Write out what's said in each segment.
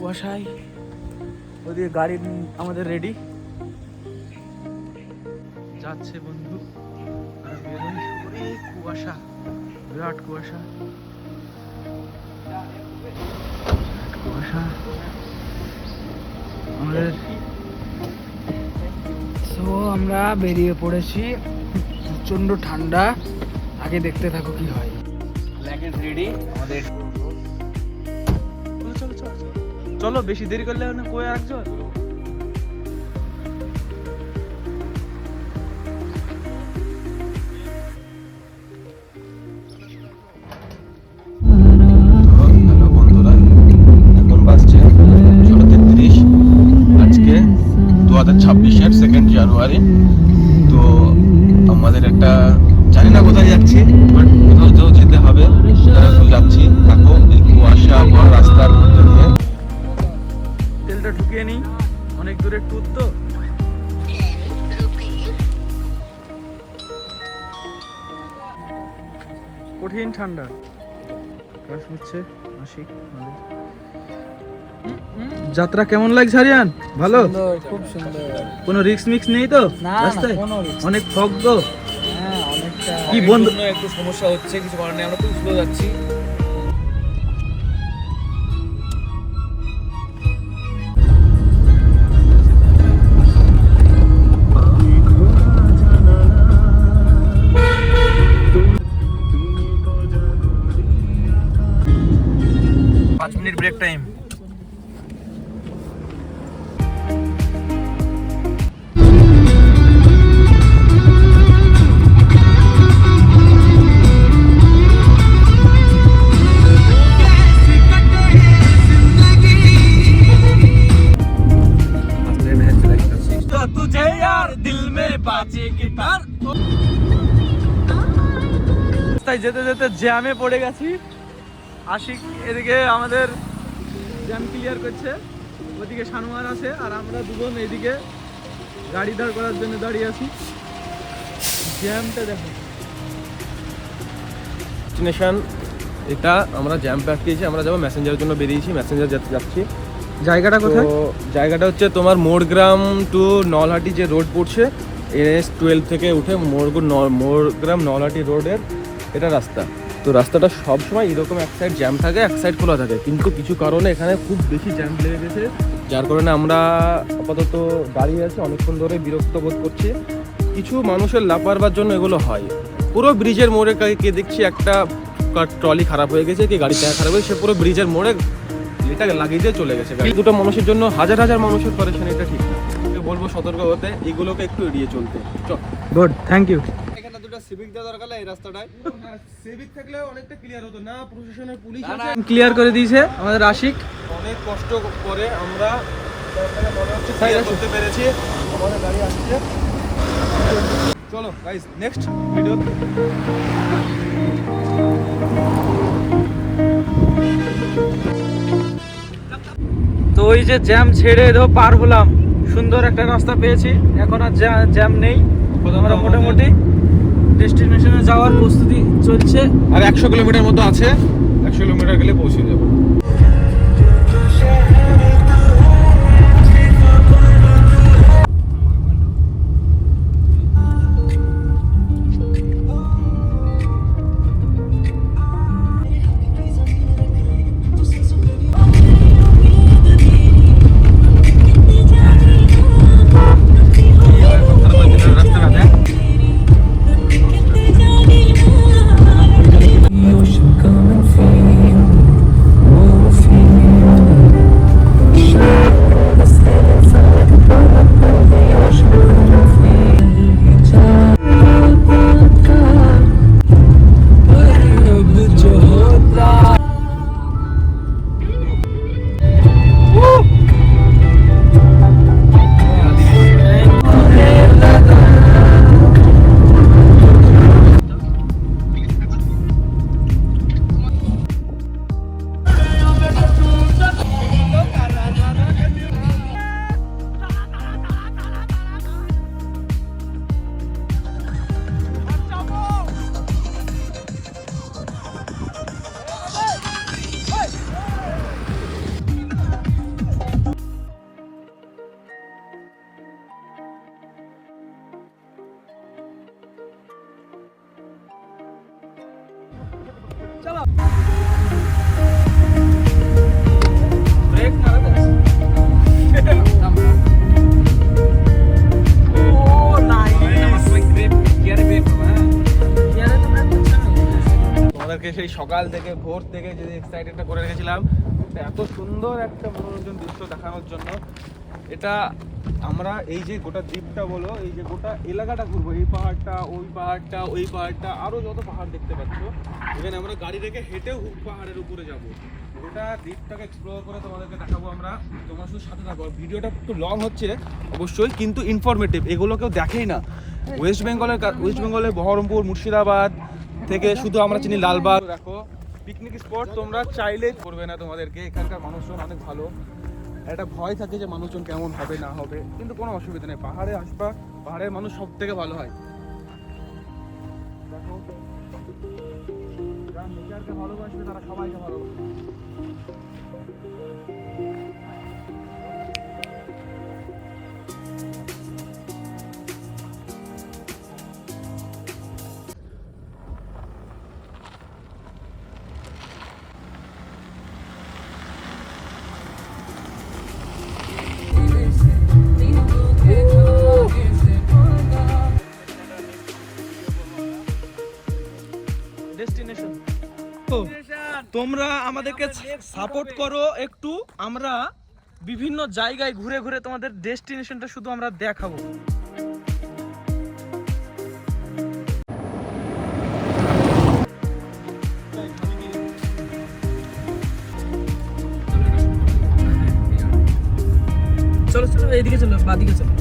কুয়াশায়। ওদিকে গাড়ি আমাদের রেডি যাচ্ছে বন্ধু। কুয়াশা, বিরাট কুয়াশা, কুয়াশা আমাদের। তো আমরা বেরিয়ে পড়েছি, প্রচন্ড ঠান্ডা। আগে দেখতে থাকো কি হয়। ল্যাগেজ রেডি আমাদের। চলো চলো চলো, বেশি দেরি করলে না কই একজন। হ্যালো বন্ধুরা, এখন বাজছে 6:33। আজকে 2026-এর 2 জানুয়ারি। তো আমাদের একটা, জানি না কোথায় যাচ্ছি, বাট কোথাও তো যেতে হবে। যাচ্ছি, থাকো এই কুয়াশা ভরা রাস্তার মধ্যে দিয়ে। তেলটা ঢুকিয়ে নিই, অনেক দূরের ট্যুর তো। কঠিন ঠান্ডা, হচ্ছে আসি। যাত্রা কেমন লাগছে আরিয়ান? ভালো, খুব সুন্দর। কোনো রিস্ক মিক্স নেই তো রাস্তায়? অনেক ফগ তো। হ্যাঁ, অনেকটা। কি বন্ধু একটু সমস্যা হচ্ছে, কিছু কারণে নেই, আমরা খুব স্লো যাচ্ছি। Break time. तुझे यार दिल में बाजे गिटार। তাই যেতে যেতে জ্যামে পড়ে গেছি। আশিক এদিকে আমাদের জ্যাম ক্লিয়ার করছে, ওদিকে শানুয়ার আছে, আর আমরা দুজন এদিকে গাড়ি দাঁড় করার জন্য দাঁড়িয়ে আছি। জ্যামটা দেখো। ডেস্টিনেশন এটা, আমরা জ্যাম আটকেছি। আমরা যাবো ম্যাসেঞ্জারের জন্য, বেরিয়েছি, ম্যাসেঞ্জার যাচ্ছি। জায়গাটা কোথায়? তো জায়গাটা হচ্ছে তোমার মোড়গ্রাম টু নলহাটি যে রোড পড়ছে, NH-12 থেকে উঠে মোড়গ্রাম নলহাটি রোডের এটা রাস্তা। তো রাস্তাটা সবসময় এরকম এক সাইড জ্যাম থাকে, এক সাইড খোলা থাকে, কিন্তু কিছু কারণে এখানে খুব বেশি জ্যাম লেগে গেছে, যার কারণে আমরা আপাতত দাঁড়িয়ে আছি, অনেকক্ষণ ধরে বিরক্ত বোধ করছি। কিছু মানুষের লাপারবার জন্য এগুলো হয়। পুরো ব্রিজের মোড়ে কে দেখছি একটা ট্রলি খারাপ হয়ে গেছে, কি গাড়ি টায়ার খারাপ হয়েছে, সে পুরো ব্রিজের মোড়ে এটা লাগিয়ে দিয়ে চলে গেছে। দুটো মানুষের জন্য হাজার হাজার মানুষের পারেশান, এটা ঠিক না। বলবো সতর্ক হতে, এগুলোকে একটু এড়িয়ে চলতে। Good, thank you. এখানে দুটো সিভিক দেওয়া দরকার এই রাস্তাটায়। সিভিক থাকলে অনেকটা ক্লিয়ার হতো না, প্রশাসনের পুলিশ আছে, ক্লিয়ার করে দিয়েছে আমাদের আশিক। অনেক কষ্ট করে আমরা মনে হচ্ছে ক্লিয়ার করতে পেরেছি। আমাদের গাড়ি আসছে। চলো গাইস, নেক্সট ভিডিও। তো ওই যে জ্যাম ছেড়ে ধরো পার হলাম, সুন্দর একটা রাস্তা পেয়েছি, এখন আর জ্যাম নেই। আমরা মোটামুটি ডেস্টিনেশনে যাওয়ার প্রস্তুতি চলছে। আর 100 কিলোমিটার মতো আছে, 100 কিলোমিটার গেলে পৌঁছে যাবো। সকাল থেকে ভোর থেকে যে এক্সাইটেডটা করে রেখেছিলাম, এত সুন্দর একটা মনোরঞ্জন দৃশ্য দেখানোর জন্য। এটা আমরা এই যে গোটা দ্বীপটা বলো, এই যে গোটা এলাকাটা ঘুরবো, এই পাহাড়টা, ওই পাহাড়টা, ওই পাহাড়টা, আরও যত পাহাড় দেখতে পাচ্ছ। এখানে আমরা গাড়ি রেখে হেঁটেও পাহাড়ের উপরে যাব। গোটা দ্বীপটাকে এক্সপ্লোর করে তোমাদেরকে দেখাবো আমরা। তোমরা শুধু সাথে থাকো। ভিডিওটা একটু লং হচ্ছে অবশ্যই, কিন্তু ইনফরমেটিভ। এগুলো কেউ দেখেই না। ওয়েস্ট বেঙ্গলের বহরমপুর, মুর্শিদাবাদ থেকে শুধু আমরা চিনি লালবাগ। দেখো পিকনিক স্পট, তোমরা চাইলেই করবে না তোমাদেরকে। এখানকার মানুষজন অনেক ভালো। একটা ভয় থাকে যে মানুষজন কেমন হবে না হবে, কিন্তু কোনো অসুবিধা নেই। পাহাড়ে আসবা, পাহাড়ের মানুষ সব থেকে ভালো হয়। দেখো যারা নেচারকে ভালোবাসবে তারা সবাইকে ভালোবাসবে। ডেস্টিনেশন তোমরা আমাদেরকে সাপোর্ট করো একটু, আমরা বিভিন্ন জায়গায় ঘুরে ঘুরে তোমাদের ডেস্টিনেশনটা শুধু আমরা দেখাবো। চলো চলো এইদিকে চলো, বাদিকে চলো।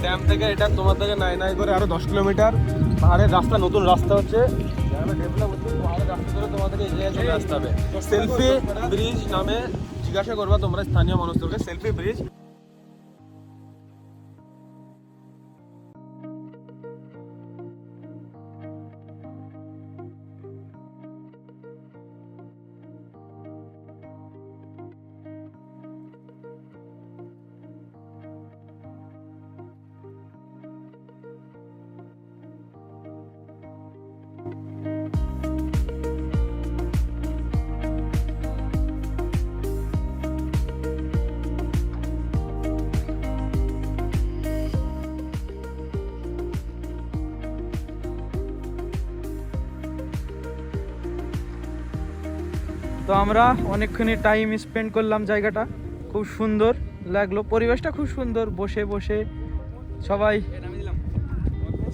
ড্যাম থেকে এটা তোমার থেকে নাই করে আরো 10 কিলোমিটার পাহাড়ের রাস্তা, নতুন রাস্তা হচ্ছে। ডেভেলপ হচ্ছে, পাহাড়ের রাস্তা ধরে তোমাদেরকে এই জায়গায় চলে আসতে হবে। সেলফি ব্রিজ নামে জিজ্ঞাসা করবা তোমরা স্থানীয় মানুষদেরকে, সেলফি ব্রিজ। তো আমরা অনেকক্ষণ টাইম স্পেন্ড করলাম, জায়গাটা খুব সুন্দর লাগলো, পরিবেশটা খুব সুন্দর। বসে বসে সবাই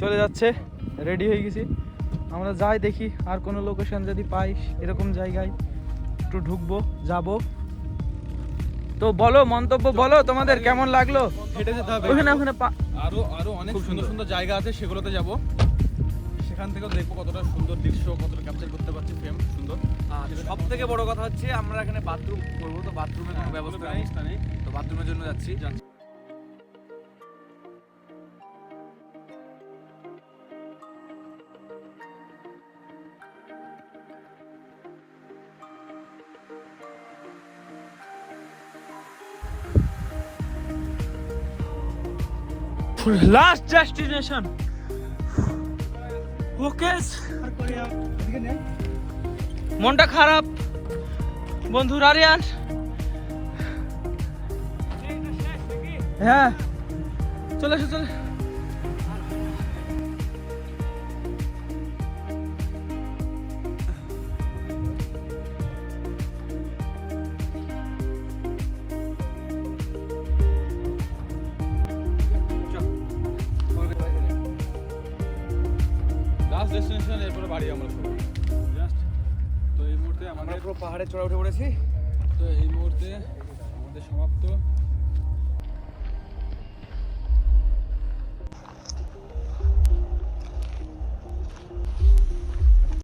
চলে যাচ্ছে, রেডি হয়ে গেছি। আমরা যাই দেখি আর কোনো লোকেশন যদি পাই এরকম জায়গায় একটু ঢুকবো, যাব। তো বলো, মন্তব্য বলো তোমাদের কেমন লাগলো। হেঁটে যেতে হবে ওখানে আরো অনেক সুন্দর সুন্দর জায়গা আছে, সেগুলোতে যাব। সেখান থেকেও দেখবো কতটা সুন্দর দৃশ্য, কতটা ক্যাপচার করতে পারছি ফ্রেম সুন্দর। আর সব থেকে বড় কথা হচ্ছে আমরা এখানে বাথরুম করবো, তো বাথরুমের কোনো ব্যবস্থা নেই, তো বাথরুমের জন্য যাচ্ছি। Last destination. ওকে, মনটা খারাপ বন্ধু আরিয়ান। হ্যাঁ চলে এসো, চলে। লাস্ট ডেস্টিনেশন, এরপরে বাড়ি আমরা জাস্ট। তো এই মুহূর্তে আমরা পুরো পাহাড়ে চড়া উঠে পড়েছি। তো এই মুহূর্তে আমাদের সমাপ্ত।